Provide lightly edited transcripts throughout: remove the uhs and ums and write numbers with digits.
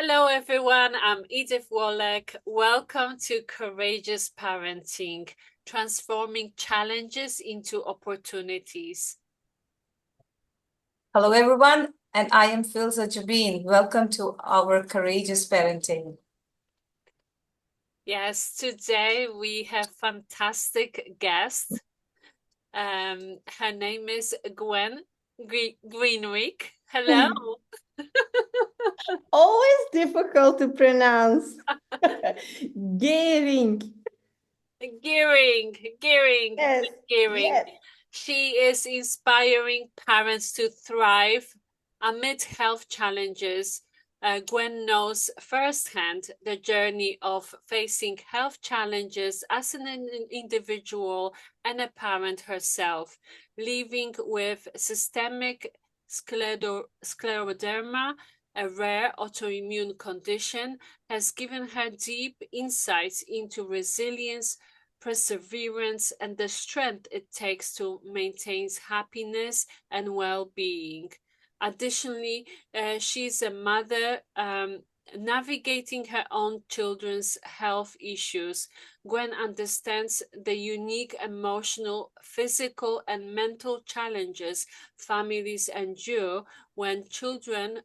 Hello, everyone. I'm Edith Wallach. Welcome to Courageous Parenting, transforming challenges into opportunities. Hello, everyone, and I am Filza Jabin. Welcome to our Courageous Parenting. Yes, today we have fantastic guest. Her name is Gwen Geenrick. Hello. Always difficult to pronounce. Gering. Gearing. Yes, Gearing. yes. She is inspiring parents to thrive amid health challenges. Gwen knows firsthand the journey of facing health challenges as an individual and a parent herself, living with systemic scleroderma, a rare autoimmune condition, has given her deep insights into resilience, perseverance, and the strength it takes to maintain happiness and well-being. Additionally, she's a mother navigating her own children's health issues. Gwen understands the unique emotional, physical, and mental challenges families endure when children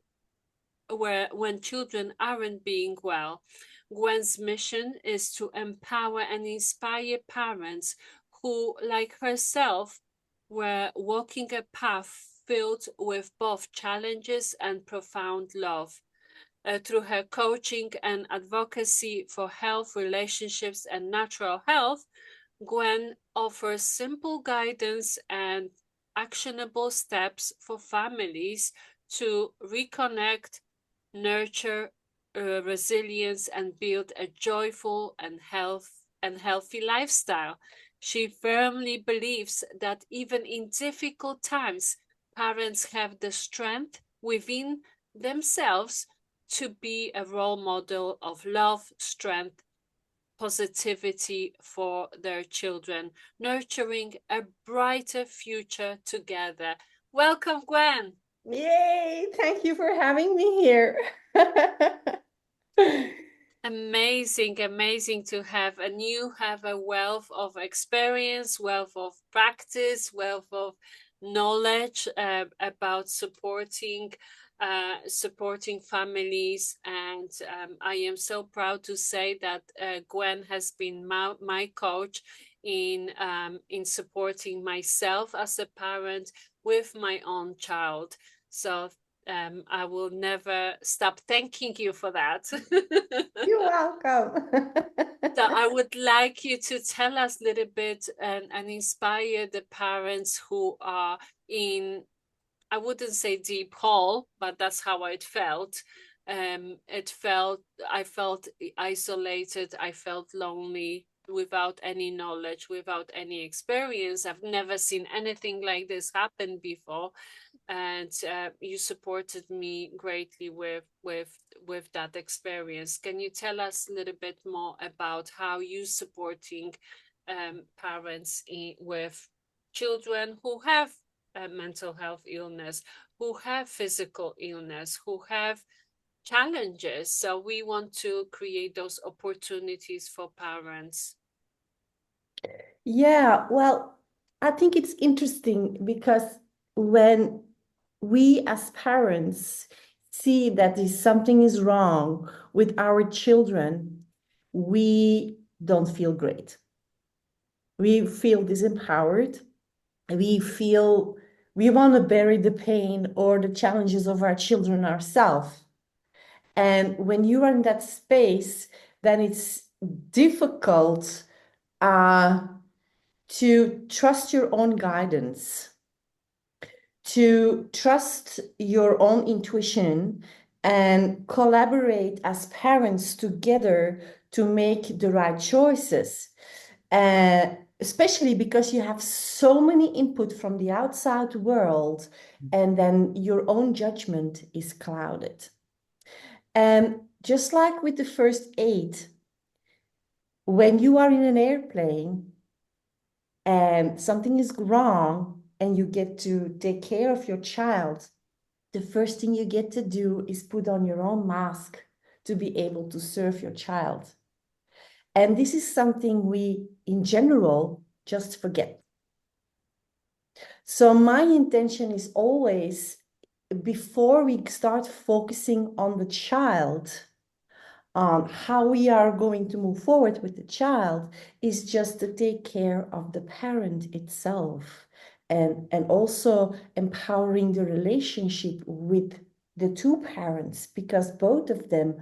aren't being well. Gwen's mission is to empower and inspire parents who, like herself, were walking a path filled with both challenges and profound love. Through her coaching and advocacy for health, relationships, and natural health, Gwen offers simple guidance and actionable steps for families to reconnect, nurture resilience, and build a joyful and healthy lifestyle. She firmly believes that even in difficult times, parents have the strength within themselves to be a role model of love, strength, positivity for their children, nurturing a brighter future together. Welcome, Gwen. Yay! Thank you for having me here. Amazing to have, and you have a wealth of experience, wealth of practice, wealth of knowledge about supporting families. And I am so proud to say that Gwen has been my coach in supporting myself as a parent with my own child. So I will never stop thanking you for that. You're welcome. So I would like you to tell us a little bit and inspire the parents who are in, I wouldn't say deep hole, but that's how it felt. I felt isolated. I felt lonely without any knowledge, without any experience. I've never seen anything like this happen before. And you supported me greatly with that experience. Can you tell us a little bit more about how you supporting parents with children who have mental health illness, who have physical illness, who have challenges? So we want to create those opportunities for parents. Yeah, well, I think it's interesting because when we as parents see that something is wrong with our children, we don't feel great. We feel disempowered. We feel we want to bury the pain or the challenges of our children ourselves. And when you are in that space, then it's difficult to trust your own guidance, to trust your own intuition, and collaborate as parents together to make the right choices. Especially because you have so many input from the outside world, and then your own judgment is clouded. And just like with the first aid, when you are in an airplane and something is wrong and you get to take care of your child, the first thing you get to do is put on your own mask to be able to serve your child. And this is something we, in general, just forget. So my intention is always, before we start focusing on the child, how we are going to move forward with the child, is just to take care of the parent itself, and also empowering the relationship with the two parents, because both of them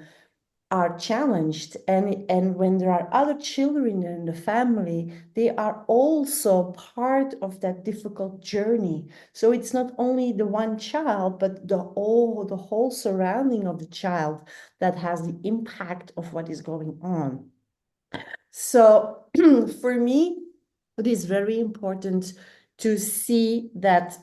are challenged, and when there are other children in the family, they are also part of that difficult journey. So it's not only the one child, but the whole surrounding of the child that has the impact of what is going on. So for me, it is very important to see that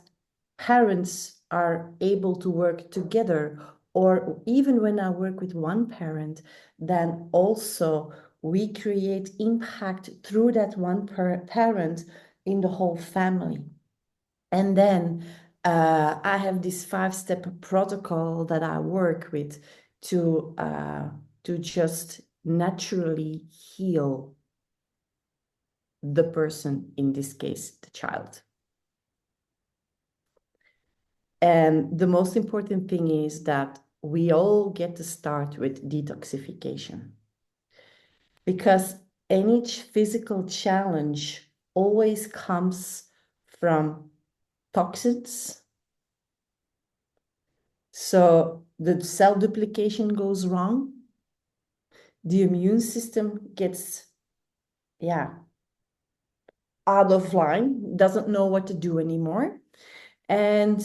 parents are able to work together, or even when I work with one parent, then also we create impact through that one parent in the whole family. And then I have this 5-step protocol that I work with to just naturally heal the person, in this case, the child. And the most important thing is that we all get to start with detoxification, because any physical challenge always comes from toxins. So the cell duplication goes wrong. The immune system gets, out of line, doesn't know what to do anymore. And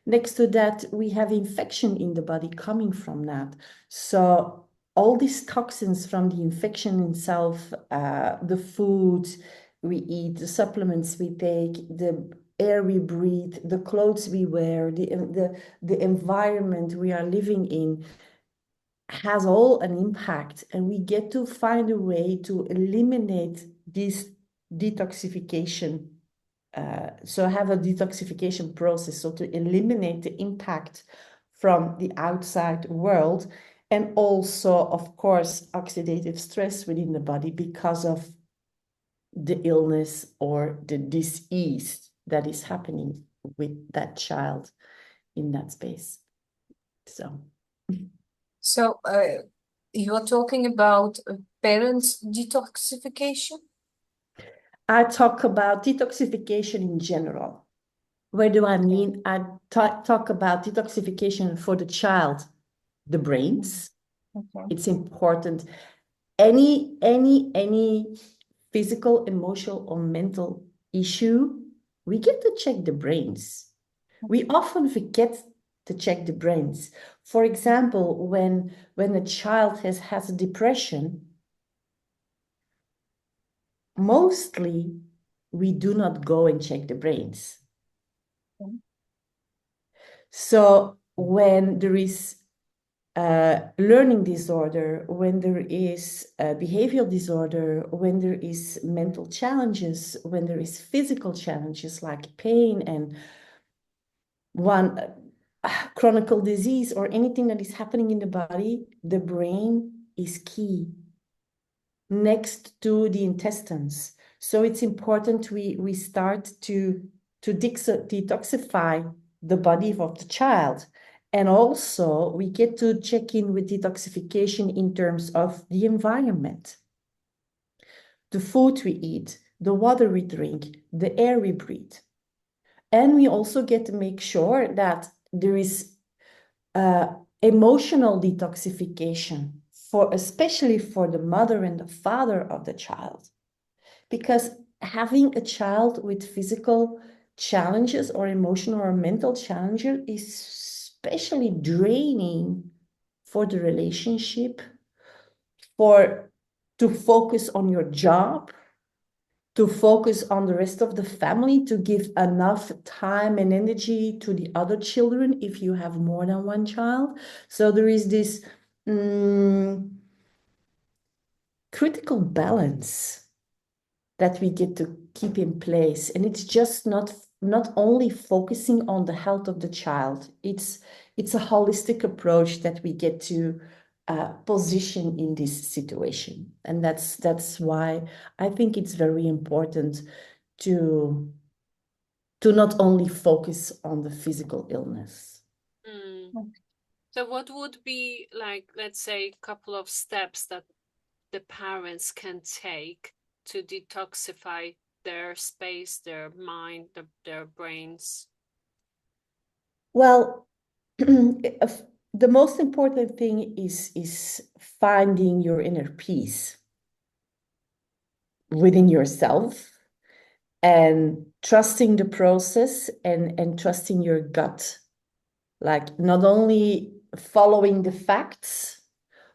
next to that, we have infection in the body coming from that. So all these toxins from the infection itself, the food we eat, the supplements we take, the air we breathe, the clothes we wear, the environment we are living in, has all an impact. And we get to find a way to eliminate this detoxification. So have a detoxification process, so to eliminate the impact from the outside world, and also, of course, oxidative stress within the body because of the illness or the disease that is happening with that child in that space. So you're talking about parents' detoxification? I talk about detoxification in general. Where do I mean? I talk about detoxification for the child, the brains. Okay. It's important. Any physical, emotional, or mental issue, we get to check the brains. We often forget to check the brains. For example, when a child has a depression, mostly we do not go and check the brains. So when there is learning disorder, when there is behavioral disorder, when there is mental challenges, when there is physical challenges like pain and one chronic disease or anything that is happening in the body, the brain is key next to the intestines. So it's important we start to detoxify the body of the child. And also we get to check in with detoxification in terms of the environment, the food we eat, the water we drink, the air we breathe. And we also get to make sure that there is emotional detoxification, especially for the mother and the father of the child. Because having a child with physical challenges or emotional or mental challenges is especially draining for the relationship, to focus on your job, to focus on the rest of the family, to give enough time and energy to the other children if you have more than one child. So there is this critical balance that we get to keep in place. And it's just not not only focusing on the health of the child, it's a holistic approach that we get to position in this situation. And that's why I think it's very important to not only focus on the physical illness. So what would be, like, let's say, a couple of steps that the parents can take to detoxify their space, their mind, their brains? Well, the most important thing is finding your inner peace within yourself and trusting the process and trusting your gut. Like not only following the facts,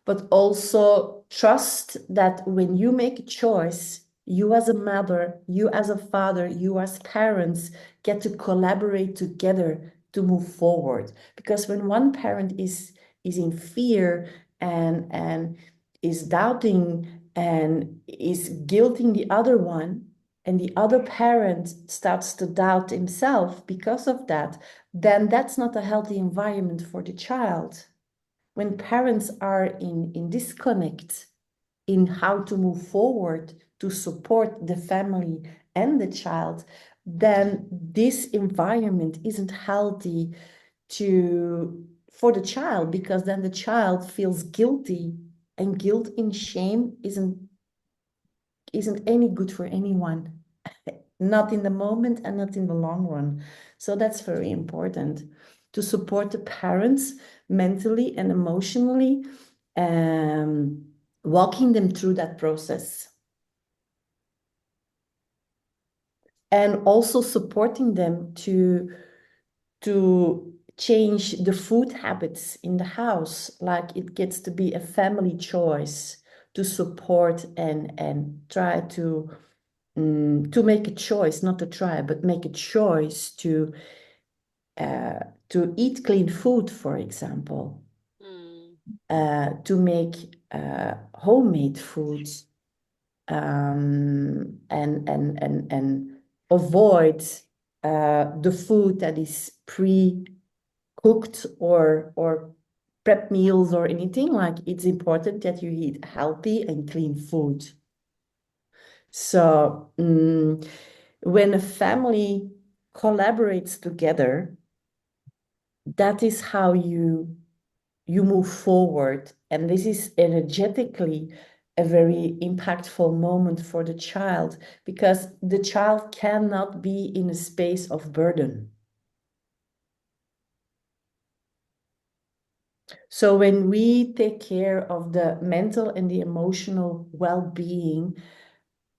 but also trust that when you make a choice, you as a mother, you as a father, you as parents get to collaborate together to move forward. Because when one parent is in fear and is doubting and is guilting the other one, and the other parent starts to doubt himself because of that, then that's not a healthy environment for the child. When parents are in disconnect in how to move forward to support the family and the child, then this environment isn't healthy for the child, because then the child feels guilty, and guilt and shame isn't any good for anyone, not in the moment and not in the long run. So that's very important to support the parents mentally and emotionally, walking them through that process. And also supporting them to change the food habits in the house. Like it gets to be a family choice to support and try to make a choice, not to try, but make a choice to eat clean food, for example, to make homemade foods, and avoid the food that is pre-cooked or prep meals or anything. Like it's important that you eat healthy and clean food. So when a family collaborates together, that is how you move forward. And this is energetically a very impactful moment for the child, because the child cannot be in a space of burden. So when we take care of the mental and the emotional well-being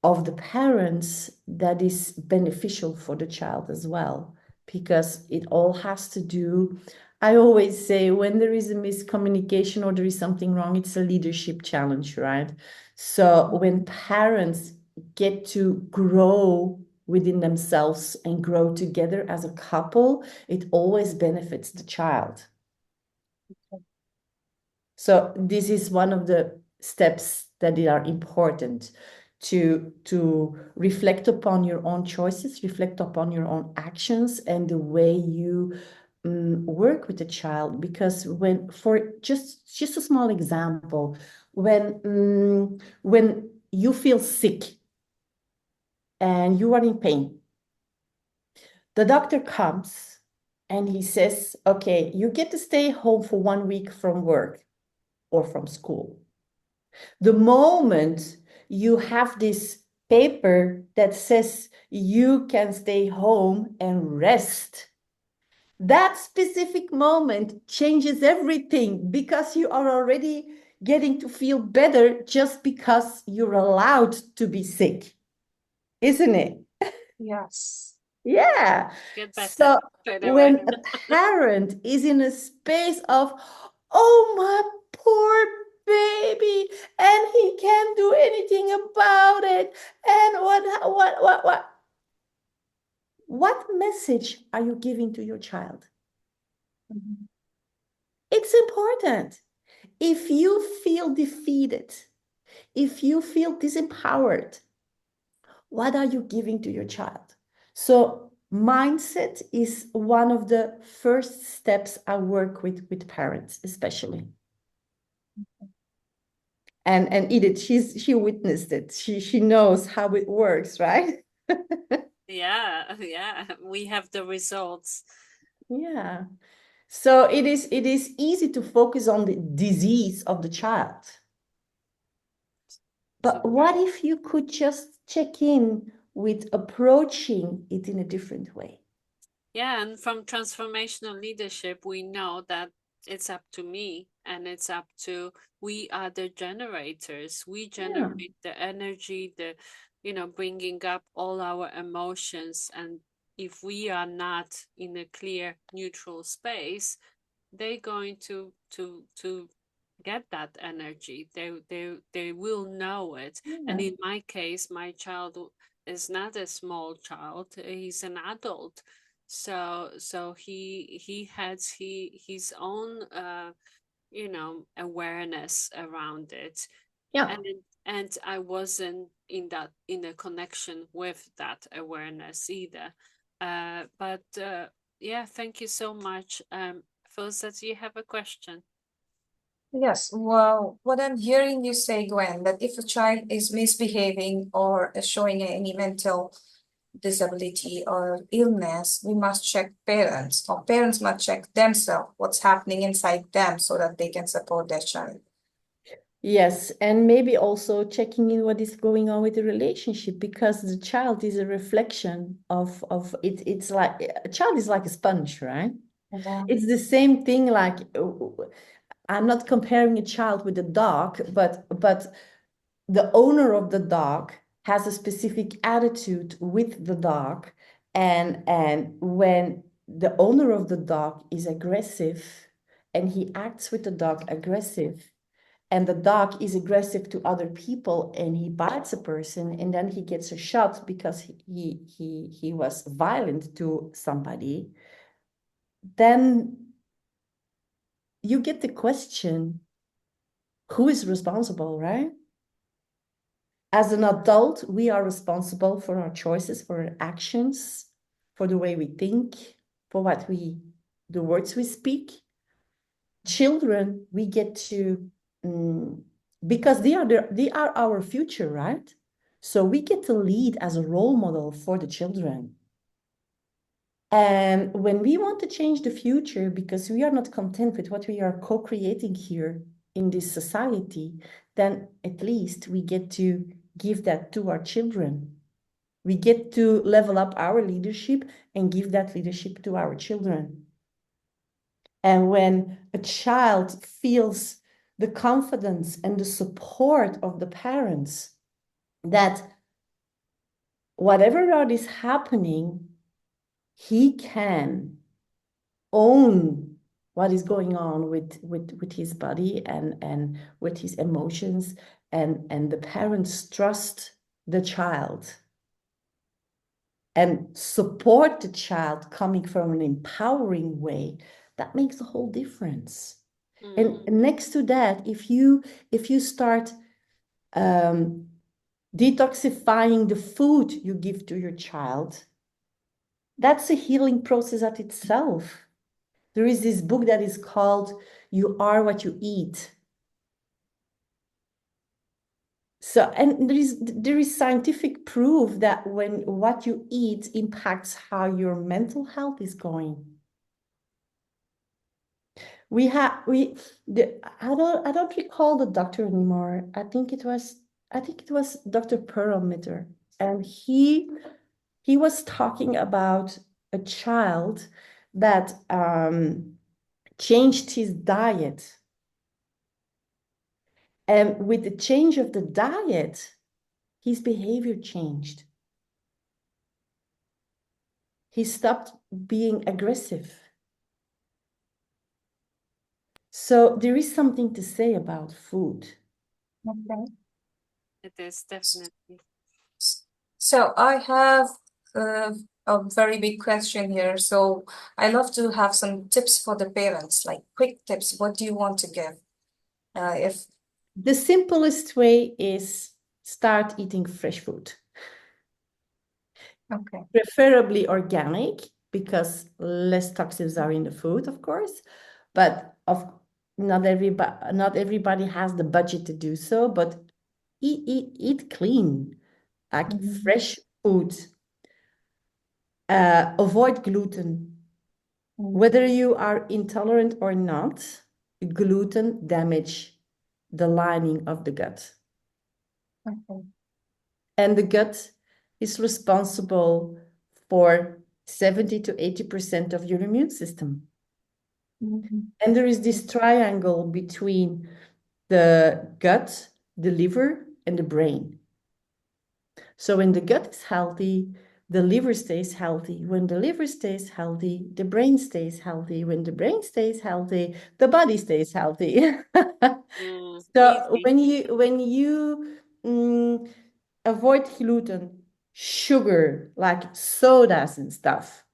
of the parents, that is beneficial for the child as well, because it all has to do, I always say, when there is a miscommunication or there is something wrong, it's a leadership challenge, right? So when parents get to grow within themselves and grow together as a couple, it always benefits the child. So this is one of the steps that are important to reflect upon your own choices, reflect upon your own actions and the way you work with the child. Because when, for just a small example, when you feel sick and you are in pain, the doctor comes and he says, okay, you get to stay home for 1 week from work or from school. The moment you have this paper that says you can stay home and rest, that specific moment changes everything, because you are already getting to feel better just because you're allowed to be sick, isn't it? Yes. Yeah. Get better. So Straight when away. a parent is in a space of, oh, my poor baby, and he can't do anything about it, and what message are you giving to your child? It's important. If you feel defeated, if you feel disempowered, what are you giving to your child? So mindset is one of the first steps I work with parents, especially. And Edith, she witnessed it. She knows how it works, right? Yeah, we have the results. Yeah. So it is easy to focus on the disease of the child. But what if you could just check in with approaching it in a different way? Yeah, and from transformational leadership, we know that it's up to me and it's up to, we are the generators. We generate the energy, bringing up all our emotions. And if we are not in a clear, neutral space, they're going to get that energy. They will know it. And in my case, my child is not a small child, he's an adult. So he has his own awareness around it. Yeah. And I wasn't in a connection with that awareness either. But yeah, thank you so much. Filsa, do you have a question? Yes, well, what I'm hearing you say, Gwen, that if a child is misbehaving or is showing any mental disability or illness, we must check parents, or parents must check themselves, what's happening inside them so that they can support their child. Yes, and maybe also checking in what is going on with the relationship, because the child is a reflection of it. It's like a child is like a sponge, right? It's the same thing. Like I'm not comparing a child with a dog, but the owner of the dog has a specific attitude with the dog, and when the owner of the dog is aggressive and he acts with the dog aggressive, and the dog is aggressive to other people and he bites a person and then he gets a shot because he was violent to somebody, then you get the question, who is responsible, right? As an adult, we are responsible for our choices, for our actions, for the way we think, for the words we speak. Children, we get to, because they are our future, right? So we get to lead as a role model for the children. And when we want to change the future, because we are not content with what we are co-creating here in this society, then at least we get to give that to our children. We get to level up our leadership and give that leadership to our children. And when a child feels the confidence and the support of the parents, that whatever that is happening, he can own what is going on with his body and with his emotions, and the parents trust the child and support the child coming from an empowering way, that makes a whole difference. And next to that, if you start detoxifying the food you give to your child, that's a healing process at itself. There is this book that is called You Are What You Eat. So, and there is scientific proof that when what you eat impacts how your mental health is going. I don't recall the doctor anymore. I think it was Dr. Perlmutter, and he was talking about a child that changed his diet. And with the change of the diet, his behavior changed. He stopped being aggressive. So there is something to say about food. Okay. It is definitely. So I have a very big question here. So I love to have some tips for the parents, like quick tips. What do you want to give? If the simplest way is start eating fresh food. Okay. preferably organic, because less toxins are in the food, of course, but not everybody has the budget to do so, but eat clean, like fresh food. Avoid gluten. Whether you are intolerant or not, gluten damage the lining of the gut. Okay. And the gut is responsible for 70 to 80% of your immune system. And there is this triangle between the gut, the liver, and the brain. So when the gut is healthy, the liver stays healthy. When the liver stays healthy, the brain stays healthy. When the brain stays healthy, the body stays healthy. So Easy. when you avoid gluten, sugar, like sodas and stuff,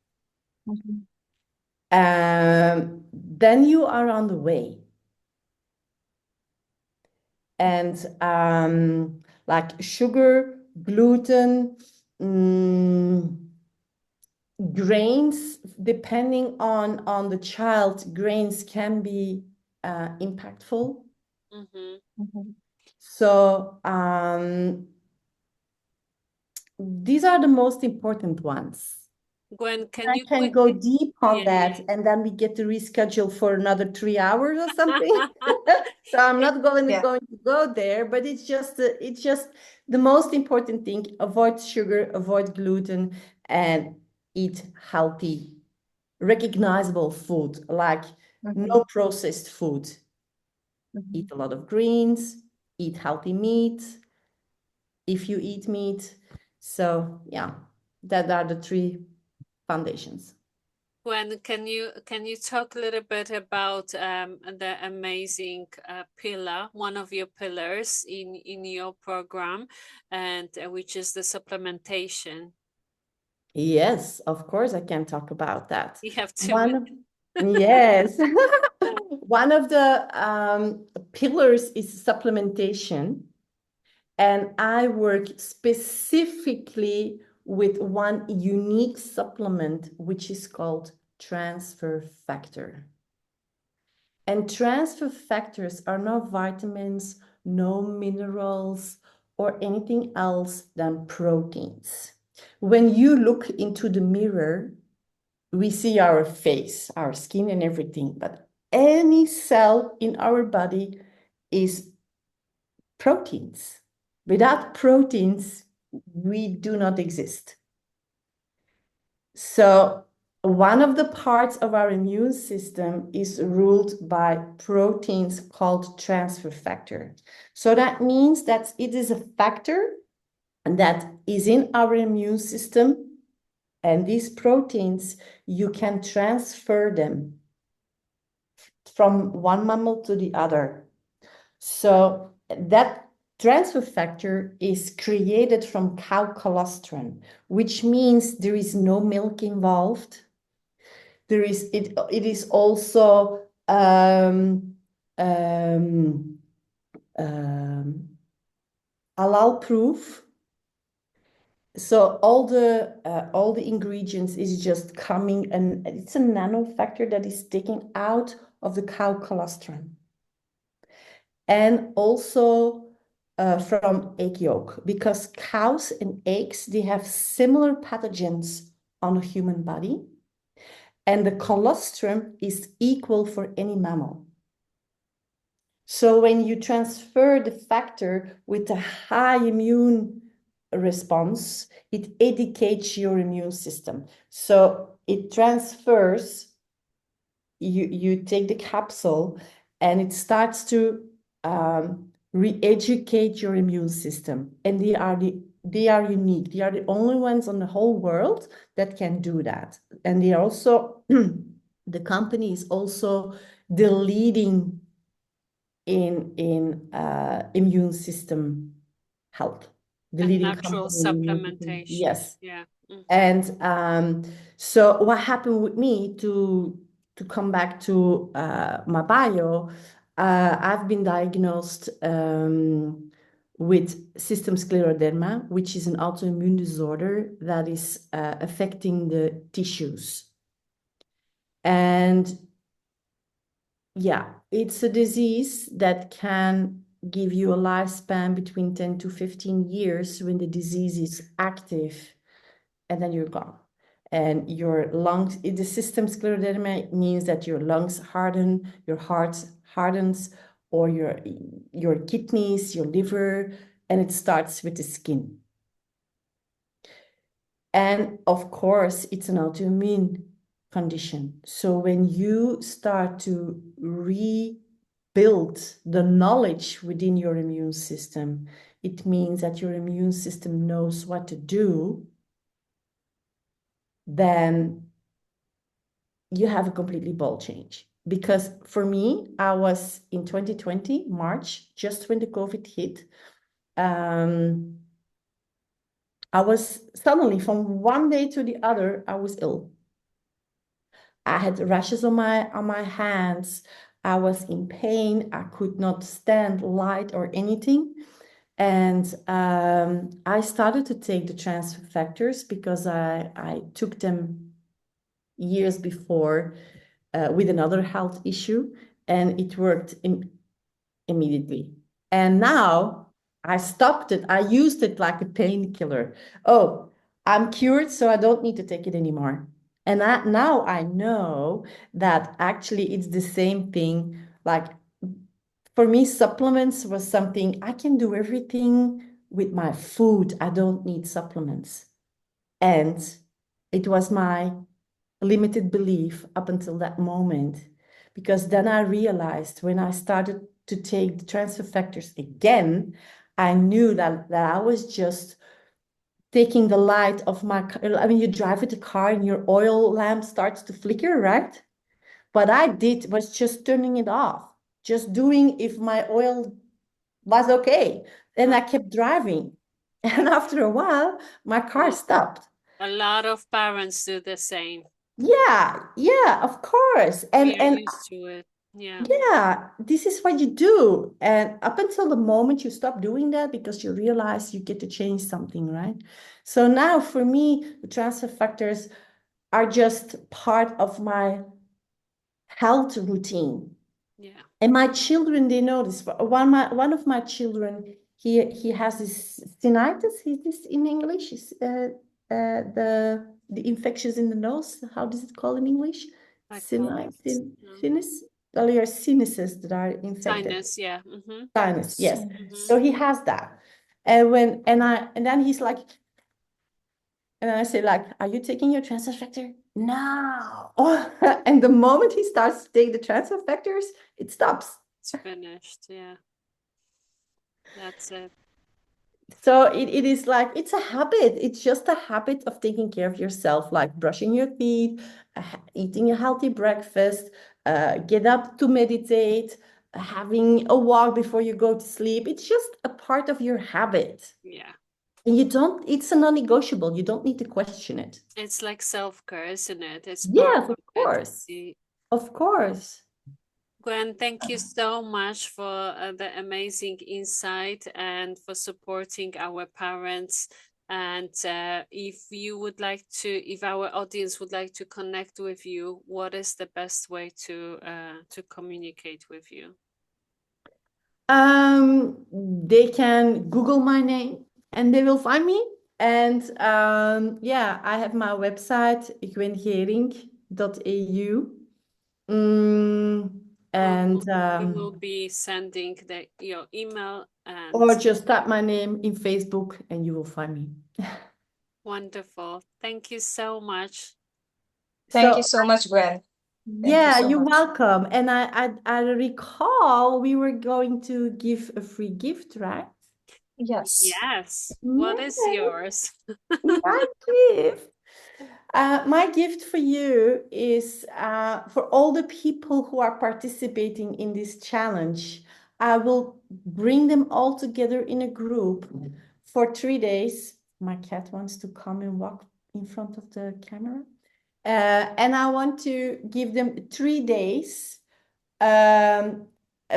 then you are on the way. And like sugar, gluten, grains, depending on the child, grains can be impactful. So these are the most important ones. Gwen, can I you can go quickly? deep on Yeah. that, and then we get to reschedule for another 3 hours or something. So I'm not going to go there, but it's just the most important thing: avoid sugar, avoid gluten, and eat healthy, recognizable food, like no processed food. Eat a lot of greens, eat healthy meat if you eat meat. So yeah, that are the 3 foundations. Gwen, can you talk a little bit about the amazing pillar, one of your pillars in your program, and which is the supplementation? Yes, of course I can talk about that. You have 2 minutes. Yes. One of the pillars is supplementation, and I work specifically with one unique supplement, which is called transfer factor. And transfer factors are no vitamins, no minerals, or anything else than proteins. When you look into the mirror, we see our face, our skin, and everything, but any cell in our body is proteins. Without proteins, we do not exist. So one of the parts of our immune system is ruled by proteins called transfer factor. So that means that it is a factor that is in our immune system, and these proteins, you can transfer them from one mammal to the other. So that transfer factor is created from cow colostrum, which means there is no milk involved. It is also halal proof. So all the ingredients is just coming, and it's a nano factor that is taken out of the cow colostrum. And also from egg yolk, because cows and eggs, they have similar pathogens on a human body, and the colostrum is equal for any mammal. So when you transfer the factor with a high immune response, it educates your immune system. So it transfers, you take the capsule, and it starts to re-educate your immune system. And they are unique. They are the only ones on the whole world that can do that. And they are also, the company is also the leading in immune system health, the And leading natural company in immune system. supplementation. Yes. Yeah. And so what happened with me, to come back to my bio, I've been diagnosed with system scleroderma, which is an autoimmune disorder that is affecting the tissues. And yeah, it's a disease that can give you a lifespan between 10 to 15 years when the disease is active, and then you're gone. And your lungs, the system scleroderma means that your lungs harden, your heart hardens, or your kidneys, your liver, and it starts with the skin. And of course, it's an autoimmune condition. So when you start to rebuild the knowledge within your immune system, it means that your immune system knows what to do, then you have a completely bold change. Because for me, I was in 2020, March, just when the COVID hit, I was suddenly, from one day to the other, I was ill. I had rashes on my hands. I was in pain. I could not stand light or anything. And I started to take the transfer factors because I took them years before with another health issue, and it worked immediately. And now I stopped it. I used it like a painkiller. Oh, I'm cured, so I don't need to take it anymore. And now I know that actually it's the same thing. Like for me, supplements was something I can do everything with my food. I don't need supplements. And it was my limited belief up until that moment, because then I realized when I started to take the transfer factors again, I knew that I was just taking the light of my car. I mean, you drive with the car and your oil lamp starts to flicker, right? What I did was just turning it off, just doing if my oil was okay. Then I kept driving. And after a while, my car stopped. A lot of parents do the same. Yeah, of course. We are used to it. Yeah, this is what you do. And up until the moment you stop doing that, because you realize you get to change something, right? So now for me, the transfer factors are just part of my health routine. Yeah. And my children, they know this. One of my children, he has this tinnitus. Is this in English? The infections in the nose. How does it call in English? Sinus. Well, your sinuses that are infected. Sinus, yeah. Sinus, yes. So he has that. And then he's like, and I say, like, are you taking your transfer factor? No. And the moment he starts to take the transfer factors, it stops. It's finished, yeah. That's it. So it is like, it's a habit. It's just a habit of taking care of yourself, like brushing your teeth, eating a healthy breakfast, get up to meditate, having a walk before you go to sleep. It's just a part of your habit. Yeah. And it's a non-negotiable. You don't need to question it. It's like self-care, isn't it? It's yes, of course. Of course. Gwen, thank you so much for the amazing insight and for supporting our parents. And if our audience would like to connect with you, what is the best way to communicate with you? They can Google my name and they will find me. And yeah, I have my website, gwengeering.eu. And we will be sending your email or just type my name in Facebook and you will find me. Wonderful. Thank you so much. Thank you so much, Gwen. Yeah, you're welcome. And I recall we were going to give a free gift, right? Yes. Yes. What is yours? My gift. My gift for you is for all the people who are participating in this challenge. I will bring them all together in a group for 3 days. My cat wants to come and walk in front of the camera. And I want to give them 3 days, a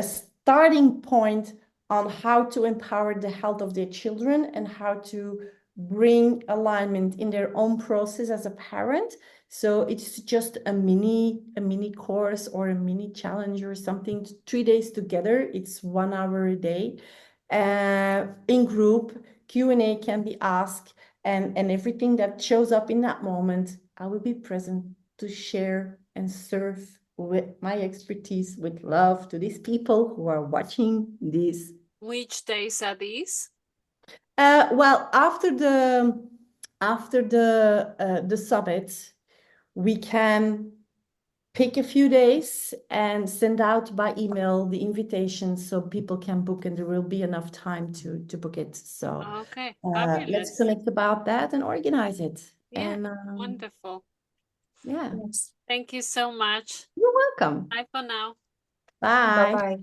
starting point on how to empower the health of their children and how to bring alignment in their own process as a parent. So it's just a mini course or a mini challenge or something, 3 days together. It's 1 hour a day. In group, Q&A can be asked, and everything that shows up in that moment, I will be present to share and serve with my expertise with love to these people who are watching this. Which days are these? Well, after the summit, we can pick a few days and send out by email the invitation so people can book, and there will be enough time to book it. So Okay, let's fabulous. connect about that and organize it. Yeah, And wonderful. yeah, Yes. Thank you so much. you're welcome. Bye for now. Bye. Bye-bye.